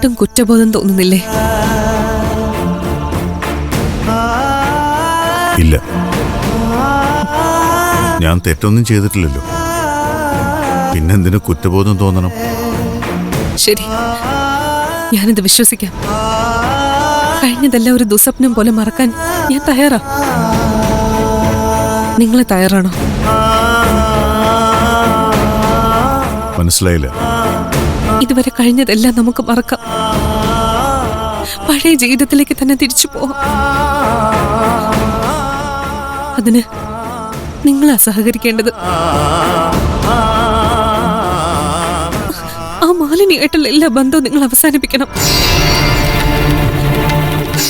ഒട്ടും കുറ്റബോധം തോന്നുന്നില്ലേ? ഇല്ല, ഞാൻ തെറ്റൊന്നും ചെയ്തിട്ടില്ലല്ലോ, പിന്നെന്തിനു കുറ്റബോധം തോന്നണം? ശരി, ഞാനിത് വിശ്വസിക്കാം. കഴിഞ്ഞതെല്ലാം ഒരു ദുസ്വപ്നം പോലെ മറക്കാൻ ഞാൻ തയ്യാറാ. നിങ്ങൾ തയ്യാറാണോ? മനസ്സിലായില്ല. ഇതുവരെ കഴിഞ്ഞതെല്ലാം നമുക്ക് മറക്കാം, പഴയ ജീവിതത്തിലേക്ക് തന്നെ തിരിച്ചു പോവാം. അതിന് നിങ്ങളാ സഹകരിക്കേണ്ടത്. ആ മാലിനിയായിട്ടുള്ള എല്ലാ ബന്ധവും നിങ്ങൾ അവസാനിപ്പിക്കണം.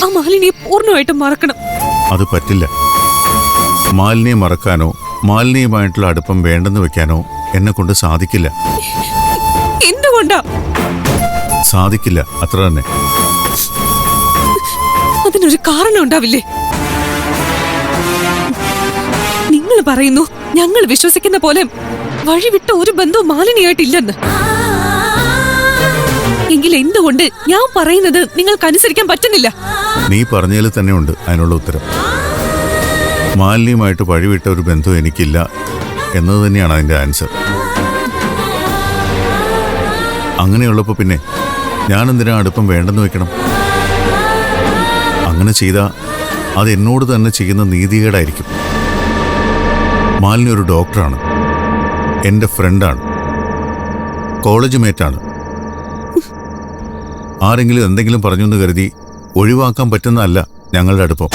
ആ മാലിനിയെ പൂർണ്ണമായിട്ടും മറക്കണം. അത് പറ്റില്ല. മാലിനിയെ മറക്കാനോ മാലിനിയുമായിട്ടുള്ള അടുപ്പം വേണ്ടെന്ന് വെക്കാനോ എന്നെ കൊണ്ട് സാധിക്കില്ല. എന്തുകൊണ്ടാ? സാധിക്കില്ല, അത്ര തന്നെ. അതിനൊരു കാരണം ഉണ്ടാവില്ലേ? നിങ്ങൾ പറയുന്നു ഞങ്ങൾ വിശ്വസിക്കുന്ന പോലെ വഴിവിട്ട ഒരു ബന്ധവും മാലിനിയായിട്ടില്ലെന്ന്. എങ്കിൽ എന്തുകൊണ്ട് ഞാൻ പറയുന്നത് നിങ്ങൾക്ക് അനുസരിക്കാൻ പറ്റുന്നില്ല? നീ പറഞ്ഞതിൽ തന്നെ ഉണ്ട് അതിനുള്ള ഉത്തരം. മാലിന്യമായിട്ട് വഴിവിട്ട ഒരു ബന്ധം എനിക്കില്ല എന്നത് തന്നെയാണ് അതിന്റെ ആൻസർ. അങ്ങനെയുള്ളപ്പോ പിന്നെ ഞാൻ എന്തിനാ അടുപ്പം വേണ്ടെന്ന് വെക്കണം? അങ്ങനെ ചെയ്താൽ അത് എന്നോട് തന്നെ ചെയ്യുന്ന നീതികേടായിരിക്കും. മാലിനി ഒരു ഡോക്ടറാണ്, എൻ്റെ ഫ്രണ്ടാണ്, കോളേജ് മേറ്റാണ്. ആരെങ്കിലും എന്തെങ്കിലും പറഞ്ഞു എന്ന് കരുതി ഒഴിവാക്കാൻ പറ്റുന്നതല്ല ഞങ്ങളുടെ അടുപ്പം.